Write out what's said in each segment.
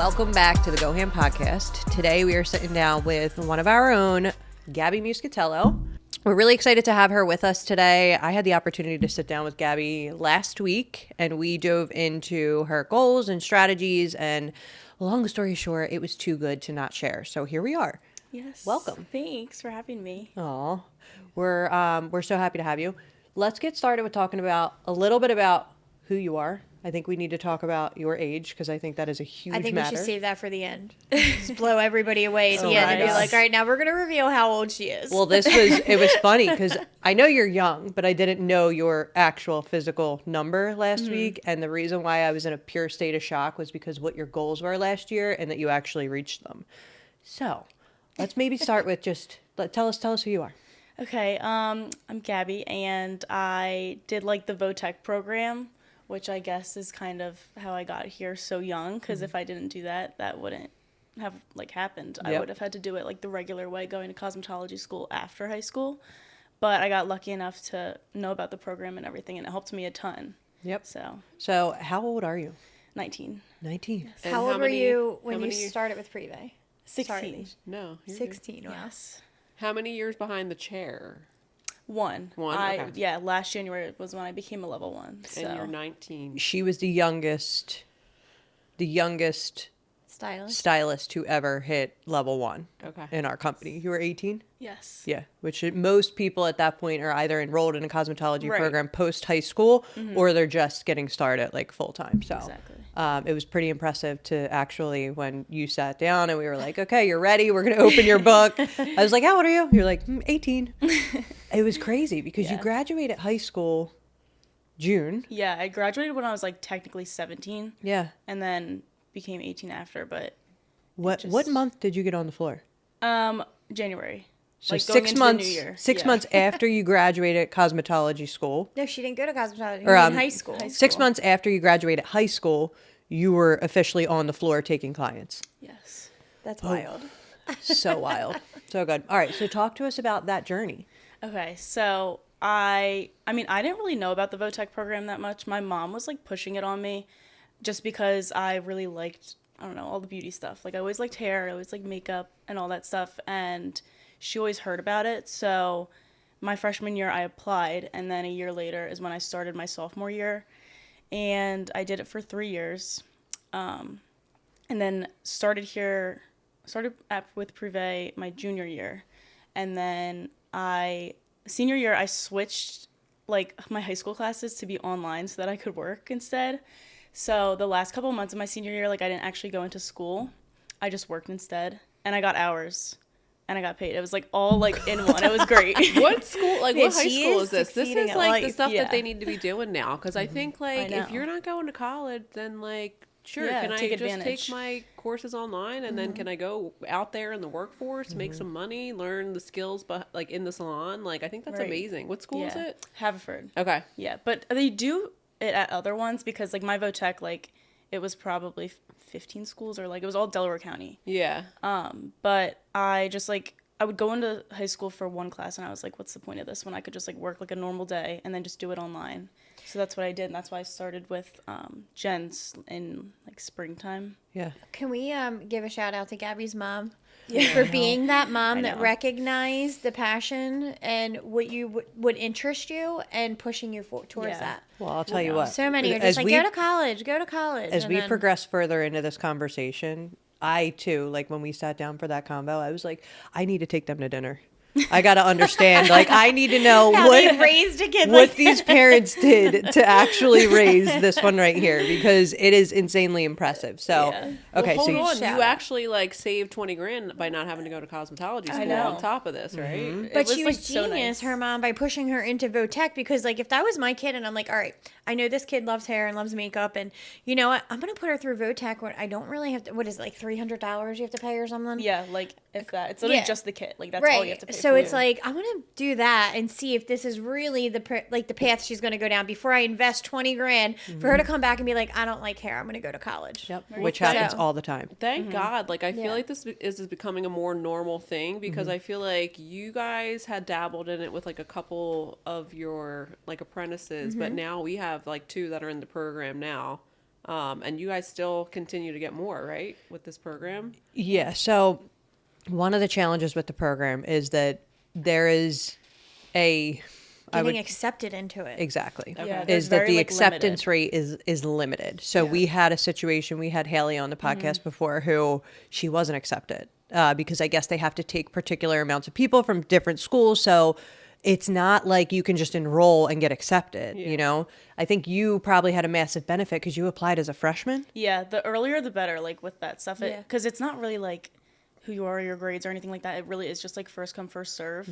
Welcome back to the Go Ham podcast. Today we are sitting down with one of our own, Gabby Muscatello. We're really excited to have her with us today. I had the opportunity to sit down with Gabby last week, and we dove into her goals and strategies, and long story short, it was too good to not share. So here we are. Yes. Welcome. Thanks for having me. Aw, we're so happy to have you. Let's get started with talking about a little bit about who you are. I think we need to talk about your age because I think that is a huge matter. I think we should save that for the end. Just blow everybody away at the Oh end my and be gosh. like, all right, now we're going to reveal how old she is. Well, it was funny because I know you're young, but I didn't know your actual physical number last week. And the reason why I was in a pure state of shock was because what your goals were last year and that you actually reached them. So let's maybe start with tell us who you are. Okay, I'm Gabby, and I did like the VOTEC program, which I guess is kind of how I got here so young, because if I didn't do that, that wouldn't have happened. I would have had to do it like the regular way, going to cosmetology school after high school. But I got lucky enough to know about the program and everything, and it helped me a ton. Yep. So So how old are you? 19. 19. Yes. how old were you when you started with Privé? 16. No. You're good. 16. Wow. Yes. How many years behind the chair? One. Okay. Yeah, last January was when I became a level 1. So. And you're 19. She was the youngest stylist who ever hit level 1 Okay. in our company. You were 18? Yes. Yeah, which most people at that point are either enrolled in a cosmetology Right. program post high school or they're just getting started like full time. So Exactly. it was pretty impressive to actually, when you sat down and we were like, okay, you're ready. We're going to open your book. I was like, how old are you? You're like, 18. It was crazy because you Yeah. graduated high school June. Yeah, I graduated when I was like technically 17 Yeah. and then became 18 after, but What just- month did you get on the floor? January. So like going 6 into the months. new year. 6 Yeah. months after you graduated cosmetology school. No, she didn't go to cosmetology. Or, In high school. 6 months after you graduated high school, you were officially on the floor taking clients. Yes. That's wild. So wild. So good. All right. So talk to us about that journey. Okay, so I mean, I didn't really know about the VOTEC program that much. My mom was like pushing it on me just because I really liked, I don't know, all the beauty stuff. Like I always liked hair, I always liked makeup and all that stuff, and she always heard about it. So my freshman year I applied, and then a year later is when I started my sophomore year, and I did it for 3 years, and then started with Privé my junior year, and then senior year I switched like my high school classes to be online so that I could work instead. So the last couple of months of my senior year, like I didn't actually go into school. I just worked instead, and I got hours, and I got paid. It was like all like in one. It was great. What school, like Man, what high she school is is this? This succeeding is at like the life. stuff Yeah. that they need to be doing now. Because I think like know. if you're not going to college, then like, sure, Yeah, can I take just advantage. take my courses online and then can I go out there in the workforce, make some money, learn the skills, but like in the salon? Like I think that's Right. amazing. What school is Yeah. it? Haverford. Okay. Yeah, but they do it at other ones because like my VOTEC, like it was probably 15 schools, or like it was all Delaware County. Yeah. But I just like, I would go into high school for one class and I was like, what's the point of this when I could just like work like a normal day and then just do it online? So that's what I did, and that's why I started with Jen's in like springtime. Yeah. Can we give a shout out to Gabby's mom for being that mom I that know. recognized the passion and what you would interest you and pushing you towards Yeah. that? Well, I'll tell you what. So many are As just like, we- go to college. As and we then- progress further into this conversation, I too, like when we sat down for that convo, I was like, I need to take them to dinner. I got to understand, like, I need to know How they what raised a kid what like these parents did to actually raise this one right here, because it is insanely impressive. So, Yeah. okay, Well, so hold on. shout You out. actually like saved 20 grand by not having to go to cosmetology school know. on top of this, right? But It was, she like, was so genius, nice. her mom, by pushing her into VOTEC, because like if that was my kid and I'm like, all right, I know this kid loves hair and loves makeup, and you know what, I'm gonna put her through VOTEC when I don't really have to. What is it, like $300 you have to pay or something? Yeah, like if that, it's literally Yeah. just the kit. Like that's Right. all you have to pay So for. it's like I'm gonna do that and see if this is really the path she's gonna go down before I invest 20 grand for her to come back and be like, I don't like hair, I'm gonna go to college. yep, Very which good. happens So- all the time. Thank God. Like, I feel Yeah. like this is becoming a more normal thing because I feel like you guys had dabbled in it with like a couple of your like apprentices, but now we have like two that are in the program now. And you guys still continue to get more, right, with this program? Yeah. So one of the challenges with the program is that there is a Getting accepted into it. exactly Yeah, is there's that very, the like, acceptance limited. rate is limited. So we had a situation. We had Haley on the podcast before who she wasn't accepted because I guess they have to take particular amounts of people from different schools. So it's not like you can just enroll and get accepted. You know, I think you probably had a massive benefit because you applied as a freshman. Yeah, the earlier the better, like with that stuff. Yeah. Because it's not really like who you are, your grades, or anything like that. It really is just like first come, first serve.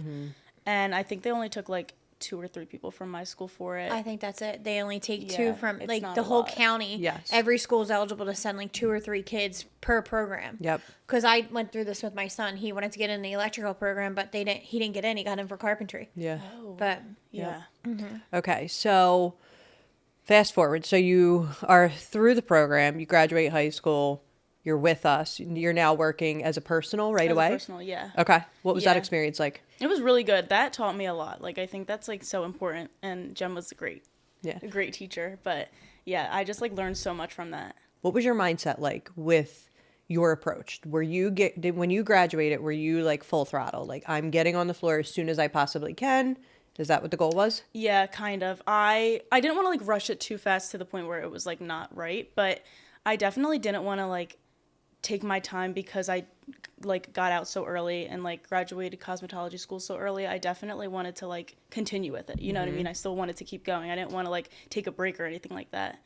And I think they only took like 2 or 3 people from my school for it. I think that's it. They only take Yeah, 2 from it's like not the a whole lot. county. Yes. Every school is eligible to send like 2 or 3 kids per program. Yep. Because I went through this with my son. He wanted to get in the electrical program, but he didn't get in. He got in for carpentry. Yeah. But Yeah. Okay. So fast forward. So you are through the program. You graduate high school. You're with us. You're now working as a personal right As a away. personal, yeah. Okay. What was that Yeah. experience like? It was really good. That taught me a lot. Like, I think that's like so important. And Jem was Yeah. a great teacher. But yeah, I just like learned so much from that. What was your mindset like with your approach? When you graduated, were you like full throttle? Like I'm getting on the floor as soon as I possibly can? Is that what the goal was? Yeah, kind of. I didn't want to like rush it too fast to the point where it was like not right, but I definitely didn't want to like take my time because I like got out so early and like graduated cosmetology school so early. I definitely wanted to like continue with it. You know what I mean? I still wanted to keep going. I didn't want to like take a break or anything like that.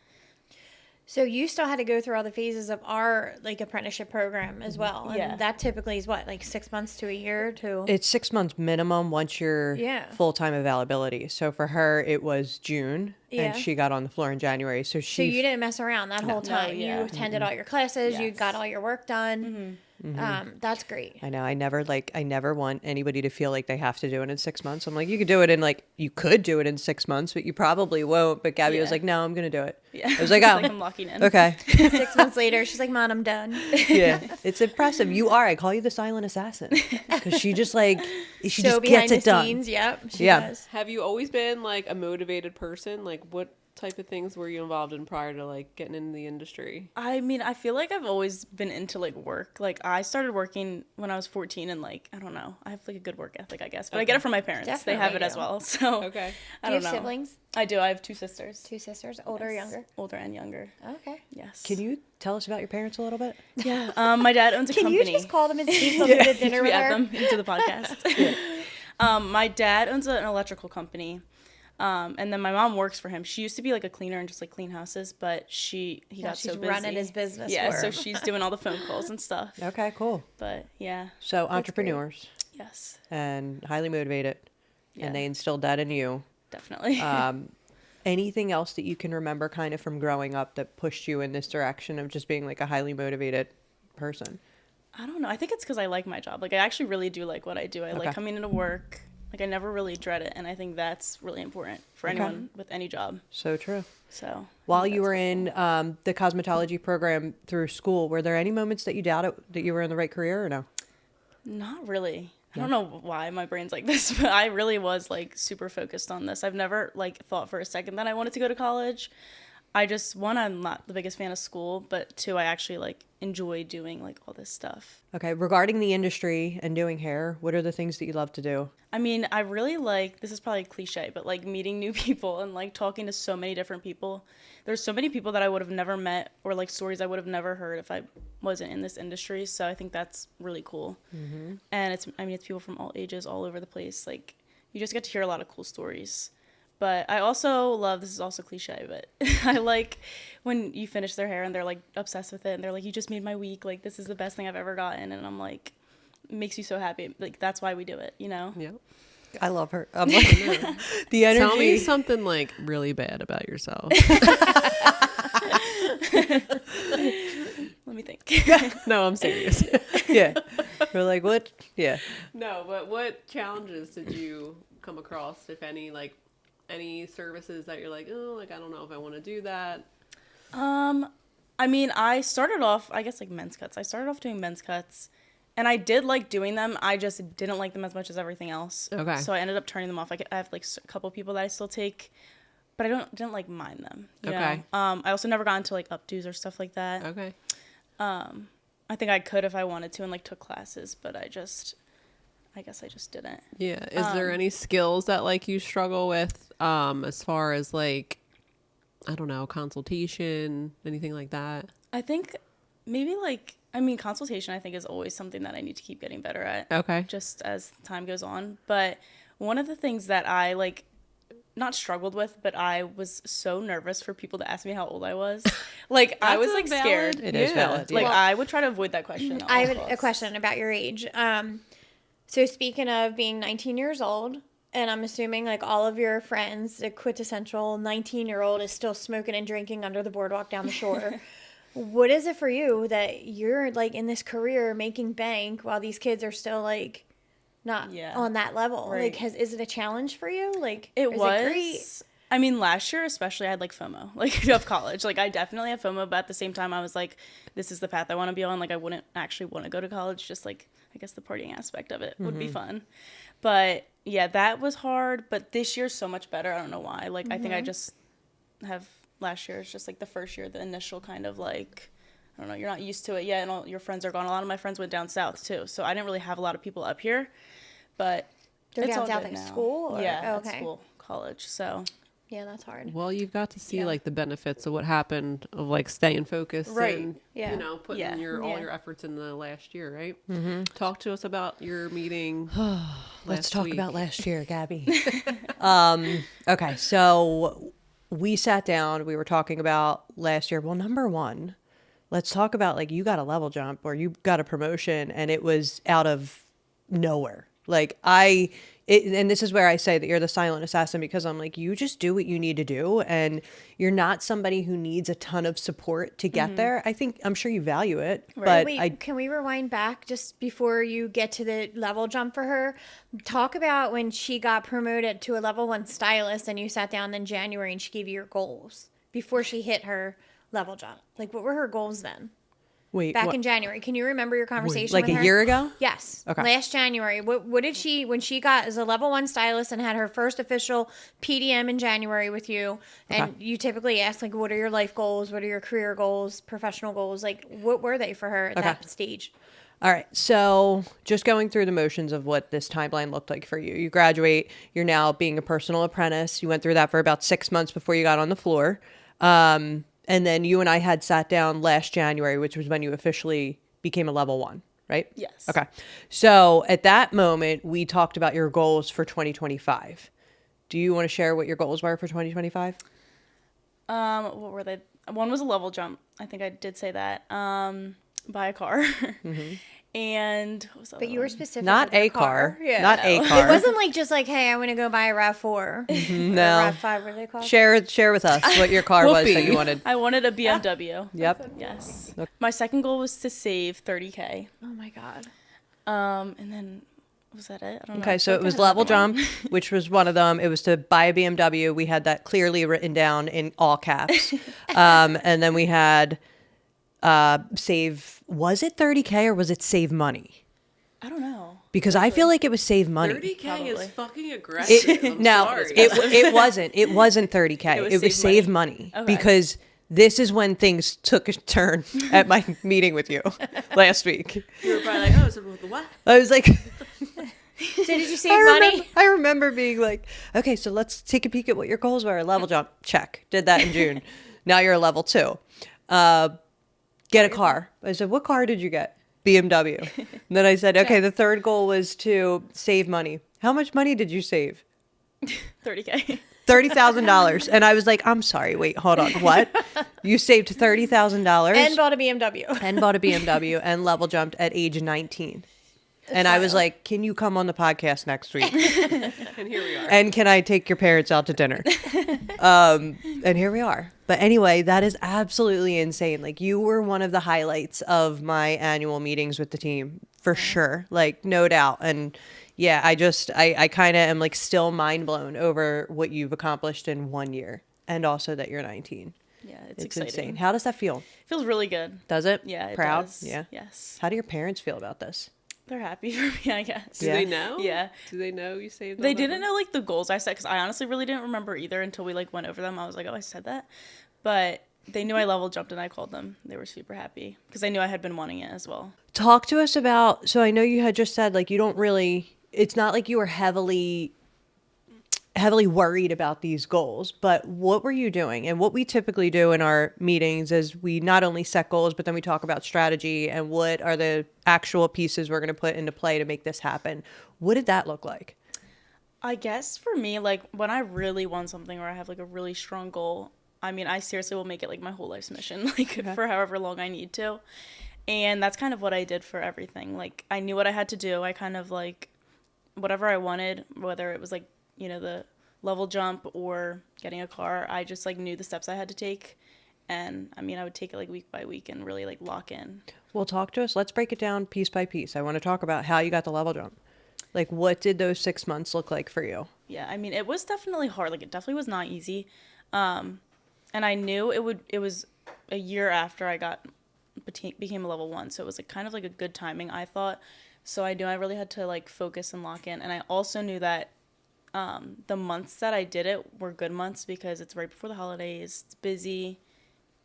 so you still had to go through all the phases of our like apprenticeship program as well. And Yeah. that typically is what, like 6 months to a year to It's 6 months minimum once you're Yeah. full-time availability. So for her, it was June Yeah. and she got on the floor in January. So So she you didn't mess around that whole time. yeah. You attended all your classes. You Yes. got all your work done. That's great. I know. I never want anybody to feel like they have to do it in 6 months. I'm like, you could do it in you could do it in 6 months, but you probably won't. But Gabby was Yeah. like, no, I'm going to do it. Yeah. I was like, It's oh, like I'm locking in. okay. 6 months later, she's like, "Mom, I'm done." Yeah. It's impressive. You are. I call you the silent assassin because she just she So just behind gets the it done. scenes, yep, she Yeah. does. Have you always been like a motivated person? Like what type of things were you involved in prior to like getting into the industry? I mean, I feel like I've always been into like work. Like I started working when I was 14 and like, I don't know, I have like a good work ethic, I guess, but I get it from my parents. They have Definitely it as do. well. So Okay. I Do you don't have know. siblings? I do. I have 2 sisters. 2 sisters, older or Yes. younger? Older and younger. Okay. Yes. Can you tell us about your parents a little bit? Yeah. My dad owns a Can company. you just call them and see if they'll do the dinner We with add her? them into the podcast. My dad owns an electrical company. And then my mom works for him. She used to be like a cleaner and just like clean houses, but he Now got so she's busy. running his business Yeah, for so him. she's doing all the phone calls and stuff. Okay, cool. But yeah, So entrepreneurs yes, and highly motivated, Yeah. and they instilled that in you. definitely. Anything else that you can remember kind of from growing up that pushed you in this direction of just being like a highly motivated person? I don't know. I think it's because I like my job. Like I actually really do like what I do. I Okay. like coming into work. Like I never really dread it, and I think that's really important for Okay. anyone with any job. So true. So I While think you that's were cool. in the cosmetology program through school, were there any moments that you doubted that you were in the right career or no? Not really. I don't know why my brain's like this, but I really was like super focused on this. I've never like thought for a second that I wanted to go to college. I just, one, I'm not the biggest fan of school, but 2, I actually like enjoy doing like all this stuff. Okay, regarding the industry and doing hair, what are the things that you love to do? I mean, I really like, this is probably cliche, but like meeting new people and like talking to so many different people. There's so many people that I would have never met or like stories I would have never heard if I wasn't in this industry. So I think that's really cool. And it's people from all ages, all over the place. Like you just get to hear a lot of cool stories. But I also love, this is also cliche, but I like when you finish their hair and they're like obsessed with it and they're like, you just made my week. Like this is the best thing I've ever gotten. And I'm like, it makes you so happy. Like that's why we do it, you know? Yeah. I love her. I'm like, the energy. Tell me something like really bad about yourself. Let me think. No, I'm serious. Yeah. We're like, what? Yeah. No, but what challenges did you come across, if any, like any services that you're like, oh, like I don't know if I want to do that? I mean, I started off, I guess, like men's cuts. I started off doing men's cuts, and I did like doing them. I just didn't like them as much as everything else. Okay. So I ended up turning them off. I have like a couple people that I still take but I didn't like mind them. You Okay. know? I also never got into like updos or stuff like that. Okay. I think I could if I wanted to and like took classes, but I guess I just didn't. Yeah. Is there any skills that like you struggle with as far as like, I don't know, consultation, anything like that? I think maybe consultation I think is always something that I need to keep getting better at. Okay. Just as time goes on. But one of the things that I like not struggled with, but I was so nervous for people to ask me how old I was. Like I was like scared. It is valid. Like Yeah. I would try to avoid that question. at I all have a costs. question about your age. So speaking of being 19 years old, and I'm assuming like all of your friends, the quintessential 19-year-old is still smoking and drinking under the boardwalk down the shore. What is it for you that you're like in this career making bank while these kids are still like not on that level? Right. Like, is it a challenge for you? Like, It is was. it great? I mean, last year especially, I had like FOMO, like of college. Like I definitely have FOMO, but at the same time, I was like, this is the path I want to be on. Like I wouldn't actually want to go to college. Just like I guess the partying aspect of it would be fun. But yeah, that was hard. But this year's so much better. I don't know why. Like I think I just have last year. It's just like the first year, the initial kind of like. I don't know, you're not used to it yet, and all your friends are gone. A lot of my friends went down south, too, so I didn't really have a lot of people up here, but They're it's down all south good like now. school? Or? Yeah, Okay. at school, college, so. Yeah, that's hard. Well, you've got to see Yeah. like the benefits of what happened of like staying focused Right. and Yeah. you know putting Yeah. all Yeah. your efforts in the last year, right? Mm-hmm. Talk to us about your meeting. Let's talk week. about last year, Gabby. Okay, so we sat down. We were talking about last year. Well, number one, let's talk about like you got a level jump or you got a promotion, and it was out of nowhere. Like and this is where I say that you're the silent assassin, because I'm like, you just do what you need to do, and you're not somebody who needs a ton of support to get there. I'm sure you value it, but Wait, can we rewind back just before you get to the level jump for her? Talk about when she got promoted to a level 1 stylist and you sat down in January and she gave you your goals before she hit her level jump. Like, what were her goals then? wait, Back what- in January. Can you remember your conversation like with a her? year ago? Yes. Okay. Last January. What did she, when she got as a level 1 stylist and had her first official PDM in January with you, and you typically ask, like, what are your life goals? What are your career goals, professional goals? Like, what were they for her at that stage? All right. So just going through the motions of what this timeline looked like for you. You graduate. You're now being a personal apprentice. You went through that for about 6 months before you got on the floor. And then you and I had sat down last January, which was when you officially became a level 1, right? Yes. Okay. So at that moment, we talked about your goals for 2025. Do you want to share what your goals were for 2025? What were they? One was a level jump. I think I did say that. Buy a car. And what was the But other you were one? specific. Not with the a car. Yeah. Not a car. It wasn't like just like, hey, I want to go buy a RAV4. No. RAV5, what are they called? Share with us what your car was that you wanted. I wanted a BMW. Yep. Yes. My second goal was to save $30K. Oh my God. And then was that it? I don't know. Okay, I so feel it like I was had level another one. jump, which was one of them. It was to buy a BMW. We had that clearly written down in all caps. And then we had save, was it 30K or was it save money? I don't know. Because I feel like it was save money. 30K Probably. is fucking aggressive. I'm No, sorry. it wasn't. It wasn't 30K. It was It was save save money. Okay. Because this is when things took a turn at my meeting with you last week. You were probably like, oh, so the what? I was like, So did you save money? I remember being like, okay, so let's take a peek at what your goals were. Level jump, check. Did that in June. Now you're a level 2. Get a car. I said, what car did you get? BMW. And then I said, okay, the third goal was to save money. How much money did you save? $30K. $30,000. And I was like, I'm sorry, wait, hold on. What? You saved $30,000 And bought a BMW. and bought a BMW and level jumped at age 19. And I was like, can you come on the podcast next week? And here we are. And can I take your parents out to dinner? And here we are. But anyway, that is absolutely insane. Like, you were one of the highlights of my annual meetings with the team, for sure. Like, no doubt. And yeah, I kind of am like still mind blown over what you've accomplished in 1 year. And also that you're 19. Yeah, It's exciting. insane. How does that feel? Feels really good. Does it? Yeah, it Proud? does. Yeah. Yes. How do your parents feel about this? they're happy for me, I guess. Do they know? Yeah. Do they know you saved all They that didn't money? know like the goals I set because I honestly really didn't remember either until we like went over them. I was like, oh, I said that, but they knew I level jumped and I called them. They were super happy because they knew I had been wanting it as well. Talk to us about, so I know you had just said like you don't really, it's not like you were heavily worried about these goals, but what were you doing? And what we typically do in our meetings is we not only set goals, but then we talk about strategy and what are the actual pieces we're going to put into play to make this happen. What did that look like? I guess for me, like when I really want something or I have like a really strong goal, I mean, I seriously will make it like my whole life's mission, like for however long I need to. And that's kind of what I did for everything. Like I knew what I had to do. I kind of like whatever I wanted, whether it was like, you know, the level jump or getting a car, I just like knew the steps I had to take. And I mean, I would take it like week by week and really like lock in. Well, talk to us. Let's break it down piece by piece. I want to talk about how you got the level jump. Like, what did those 6 months look like for you? Yeah, I mean, it was definitely hard. Like, it definitely was not easy. And I knew it was a year after I became a level 1. So it was like kind of like a good timing, I thought. So I knew I really had to like focus and lock in. And I also knew that the months that I did it were good months because it's right before the holidays. It's busy.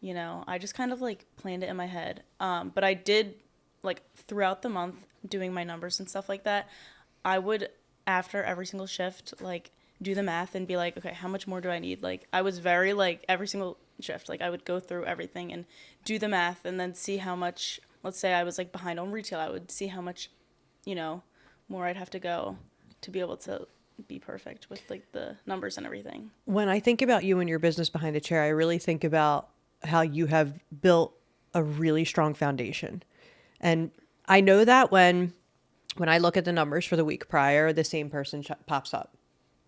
You know, I just kind of like planned it in my head. But I did like throughout the month doing my numbers and stuff like that. I would, after every single shift, like do the math and be like, okay, how much more do I need? Like I was very like every single shift, like I would go through everything and do the math and then see how much, let's say I was like behind on retail, I would see how much, you know, more I'd have to go to be able to be perfect with like the numbers and everything. When I think about you and your business behind the chair, I really think about how you have built a really strong foundation. And I know that when I look at the numbers for the week prior, the same person pops up.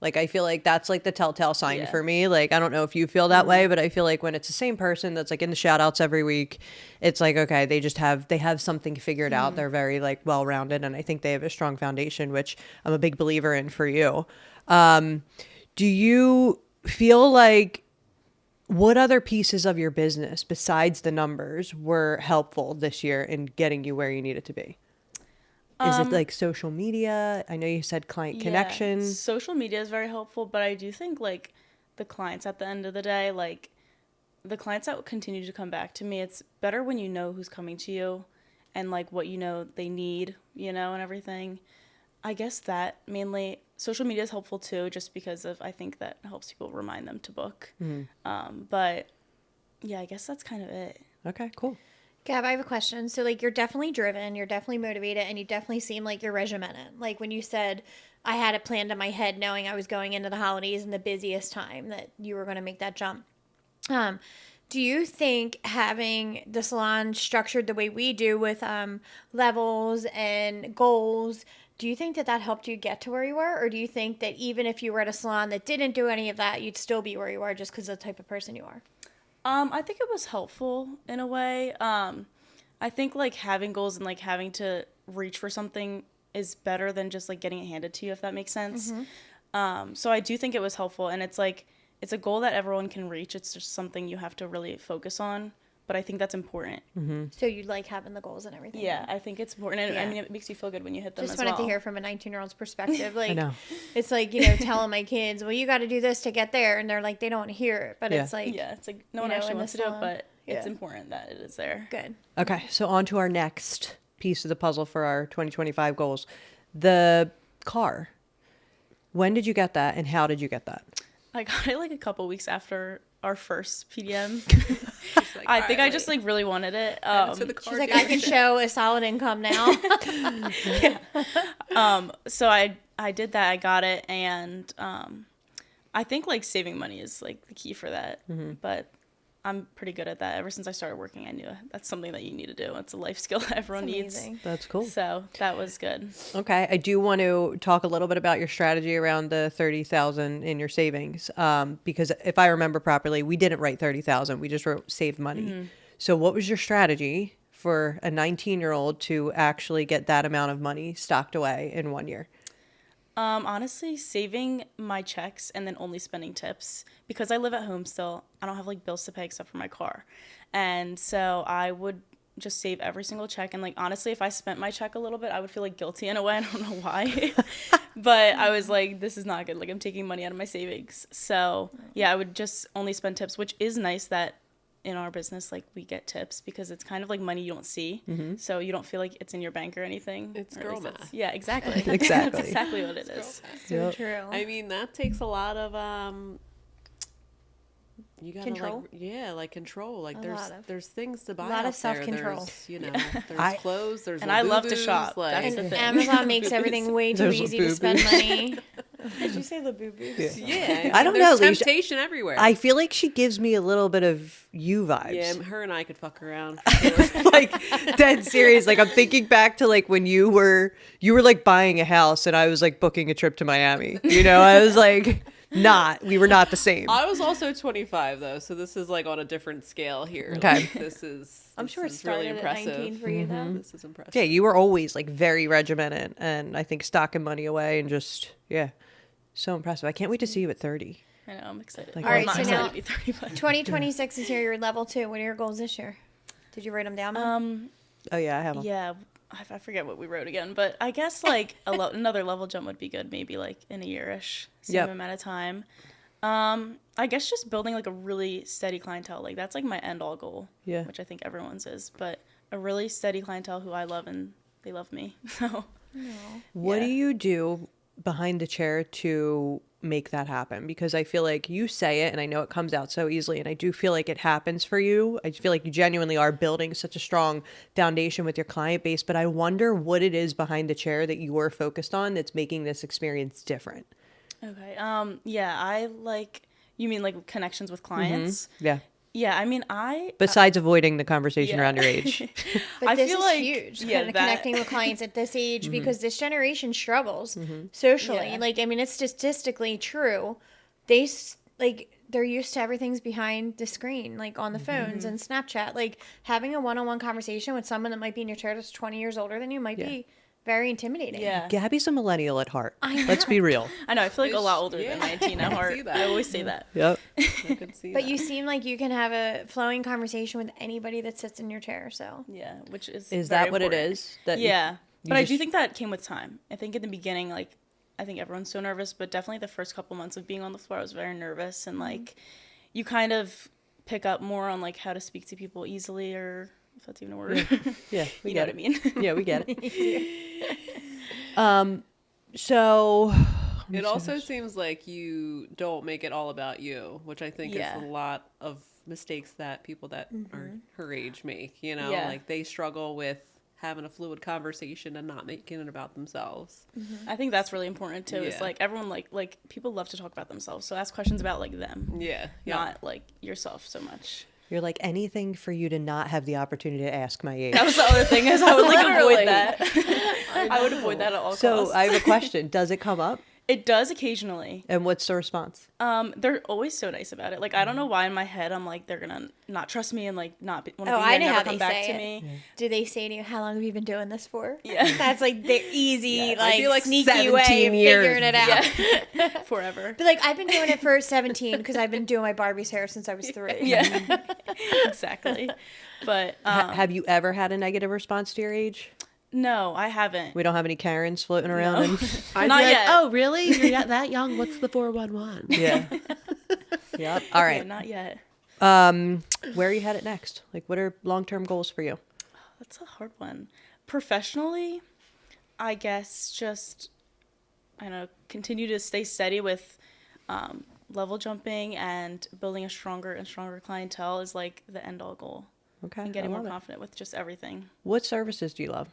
Like, I feel like that's like the telltale sign for me. Like, I don't know if you feel that way, but I feel like when it's the same person that's like in the shout outs every week, it's like, okay, they have something figured out. They're very like well-rounded. And I think they have a strong foundation, which I'm a big believer in for you. Do you feel like what other pieces of your business besides the numbers were helpful this year in getting you where you needed to be? Is it like social media? I know you said client connection. Social media is very helpful, but I do think like the clients at the end of the day, like the clients that continue to come back to me, it's better when you know who's coming to you and like what you know they need, you know, and everything. I guess that mainly social media is helpful too, just because of I think that helps people remind them to book. But yeah, I guess that's kind of it. Okay, cool. Gab, I have a question. So, like, you're definitely driven, you're definitely motivated, and you definitely seem like you're regimented. Like, when you said, I had it planned in my head knowing I was going into the holidays and the busiest time that you were going to make that jump. Do you think having the salon structured the way we do with levels and goals, do you think that that helped you get to where you were? Or do you think that even if you were at a salon that didn't do any of that, you'd still be where you are just because of the type of person you are? I think it was helpful in a way. I think like having goals and like having to reach for something is better than just like getting it handed to you, if that makes sense. So I do think it was helpful, and it's like it's a goal that everyone can reach. It's just something you have to really focus on. But I think that's important. So you like having the goals and everything. Yeah, I think it's important. And I mean, it makes you feel good when you hit them Just as well. wanted to hear from a 19-year-old's perspective. Like, I know. It's like, you know, telling my kids, well, you got to do this to get there. And they're like, they don't want to hear it. But it's like, yeah, it's like no one you know, actually in wants to the do it, salon. but it's important that it is there. good. Okay, so on to our next piece of the puzzle for our 2025 goals. The car. When did you get that and how did you get that? I got it like a couple weeks after our first PDM. Like, I think all I right, just like really wanted it. to the car She's like, I can show a solid income now. So I did that. I got it, and I think like saving money is like the key for that. But I'm pretty good at that. Ever since I started working, I knew that's something that you need to do. It's a life skill that everyone needs. Amazing. That's cool. So that was good. Okay, I do want to talk a little bit about your strategy around the 30,000 in your savings, because if I remember properly, we didn't write 30,000. We just wrote save money. So, what was your strategy for a 19-year-old to actually get that amount of money stocked away in 1 year? Honestly, saving my checks and then only spending tips, because I live at home still. I don't have like bills to pay except for my car. And so I would just save every single check. And like, honestly, if I spent my check a little bit, I would feel like guilty in a way. I don't know why. But I was like, this is not good. Like, I'm taking money out of my savings. So yeah, I would just only spend tips, which is nice that in our business, like, we get tips because it's kind of like money you don't see. So you don't feel like it's in your bank or anything. It's Or at girl least math. yeah, exactly. Exactly. That's exactly what it is. So Yep. true. I mean, that takes a lot of you gotta Control? like control. Like A there's lot of- there's things to buy. lot of out there. self-control. There's, you know, there's clothes. There's And I love to Labubus, shop. Like, That's the And thing. Amazon makes everything way too There's easy to spend money. Did you say Labubus? yeah, I don't know, There's Leisha. temptation everywhere. I feel like she gives me a little bit of you vibes. yeah, her and I could fuck around. Like dead serious. Like I'm thinking back to like when you were like buying a house and I was like booking a trip to Miami. You know, I was like we were not the same. I was also 25 though, so this is like on a different scale here. Okay. Like, this is. I'm sure it this is started really at impressive. 19 for you, though. This is impressive. Yeah, you were always like very regimented and I think stocking money away and just so impressive. I can't wait to see you at 30. I know, I'm excited. Like, Well, All I'm right, not so excited now- to be 30, but 2026 is here. You're level 2. What are your goals this year? Did you write them down? Oh yeah, I have them. yeah, I forget what we wrote again, but I guess like another level jump would be good, maybe like in a year-ish, same Yep. amount of time. I guess just building like a really steady clientele, like that's like my end all goal. Yeah. Which I think everyone's is, but a really steady clientele who I love and they love me. So What Yeah. do you do behind the chair to make that happen? Because I feel like you say it and I know it comes out so easily and I do feel like it happens for you. I feel like you genuinely are building such a strong foundation with your client base, but I wonder what it is behind the chair that you are focused on that's making this experience different. okay, yeah, I like. You mean like connections with clients? Yeah. Yeah, I mean Besides avoiding the conversation Yeah. around your age. But I this feel is like- huge. yeah, Kind of that- connecting with clients at this age because this generation struggles socially. Yeah. Like, I mean, it's statistically true. They're used to everything's behind the screen, like on the phones and Snapchat. Like having a one-on-one conversation with someone that might be in your chair that's 20 years older than you might be very intimidating. yeah. Gabby's a millennial at heart. I Let's be real. I know. I feel like a lot older Yeah. than 19 at I heart. see that. I always say that. Yep. I could see But that. you seem like you can have a flowing conversation with anybody that sits in your chair. So Yeah, which is Is very that what it important. is? That you- Yeah, you but I just- do think that came with time. I think in the beginning, like, I think everyone's so nervous, but definitely the first couple months of being on the floor, I was very nervous, and like, you kind of pick up more on like how to speak to people easily, or if that's even a word. Yeah, we You know get what I it. mean? Yeah, we get it. So It also seems like you don't make it all about you, which I think Yeah. is a lot of mistakes that people that are her age make. You know, Yeah. like they struggle with having a fluid conversation and not making it about themselves. I think that's really important too. Is Yeah. like everyone like people love to talk about themselves, so ask questions about like them, Yeah. not like yourself so much. you're like anything for you to not have the opportunity to ask my age. That was the other thing is I would like Literally. avoid that. I would avoid that at all So costs. I have a question. Does it come up? It does occasionally. And what's the response? They're always so nice about it. Like I don't know why in my head I'm like they're gonna not trust me and like not want to Oh, be I here, know never how come they back say to it. me. do they say to you, how long have you been doing this for? Yeah. That's like the easy, Yeah. like, I feel like sneaky 17 way of years. figuring it out. Yeah, forever. But like, I've been doing it for 17 because I've been doing my Barbie's hair since I was 3. Yeah, exactly. But Have you ever had a negative response to your age? no, I haven't. We don't have any Karens floating around. No. And, Not yet. Oh, really? You're that young? What's the 411? yeah. Yep. All Yeah, right. not yet. Where are you headed next? Like, what are long-term goals for you? That's a hard one. Professionally, I guess just I don't know, continue to stay steady with level jumping and building a stronger and stronger clientele is like the end all goal. Okay. And getting I more love it. confident with just everything. What services do you love?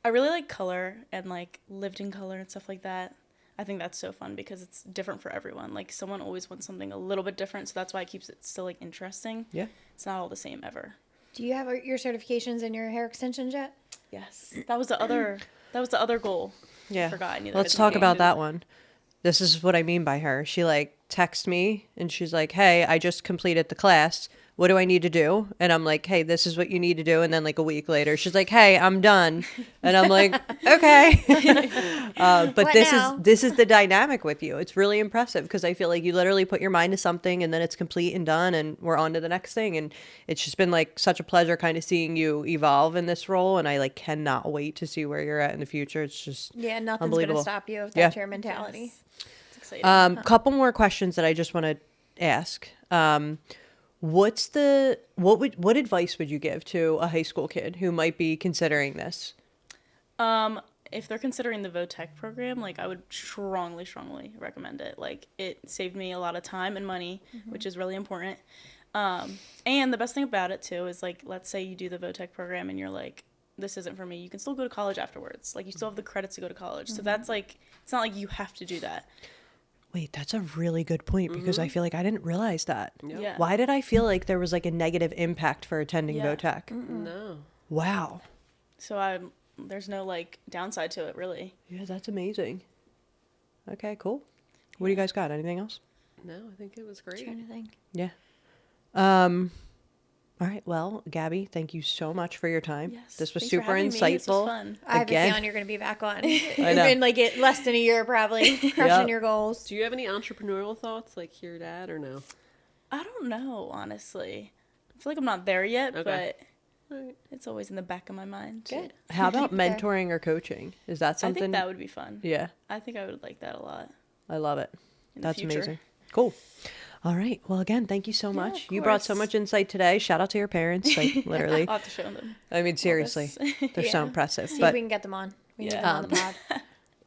I really like color and like lived in color and stuff like that. I think that's so fun because it's different for everyone. Like someone always wants something a little bit different, so that's why it keeps it still like interesting. Yeah. It's not all the same ever. Do you have your certifications and your hair extensions yet? Yes. That was the other goal. Yeah. I forgot. I knew that Let's I talk didn't about do that one. This is what I mean by her. She like texts me and she's like, "Hey, I just completed the class. what do I need to do? And I'm like, hey, this is what you need to do. And then like a week later, she's like, hey, I'm done. And I'm like, okay. But What now? this is the dynamic with you. It's really impressive because I feel like you literally put your mind to something and then it's complete and done and we're on to the next thing. And it's just been like such a pleasure kind of seeing you evolve in this role. And I like cannot wait to see where you're at in the future. It's just Yeah, nothing's going unbelievable. to stop you with Yeah. that your mentality. It's exciting. Couple more questions that I just want to ask. What advice would you give to a high school kid who might be considering this? If they're considering the VOTech program, like I would strongly recommend it. Like it saved me a lot of time and money, which is really important. And the best thing about it too is like, let's say you do the VOTech program and you're like, this isn't for me. You can still go to college afterwards. Like you still have the credits to go to college. So that's like, it's not like you have to do that. Wait, that's a really good point because I feel like I didn't realize that. Yeah. Why did I feel like there was like a negative impact for attending Yeah. VOTech? No. Wow. So there's no like downside to it really. Yeah, that's amazing. Okay, cool. What do you guys got? Anything else? No, I think it was great. Trying to think. Yeah. All right. Well, Gabby, thank you so much for your time. Yes. This was Thanks for super having me. This was insightful. fun. I have Again. a feeling you're going to be back on. I know. In like less than a year, probably crushing Yep. your goals. Do you have any entrepreneurial thoughts like your dad or no? I don't know, honestly. I feel like I'm not there yet, Okay. but Right. it's always in the back of my mind. Good. How about Keep it there. mentoring or coaching? Is that I something? think that would be fun. Yeah, I think I would like that a lot. I love it. In the That's future. amazing. Cool. All right. Well, again, thank you so much. of You brought so course. much insight today. Shout out to your parents. Like literally. I'll have to show them. I mean, seriously, they're so Yeah. impressive. See if But we can get them on. We need Yeah. them on the pod.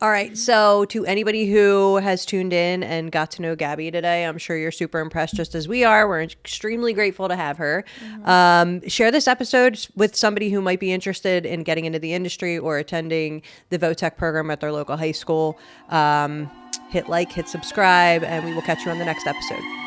all right. So, to anybody who has tuned in and got to know Gabby today, I'm sure you're super impressed just as we are. We're extremely grateful to have her. Share this episode with somebody who might be interested in getting into the industry or attending the VOTech program at their local high school. Hit like, hit subscribe, and we will catch you on the next episode.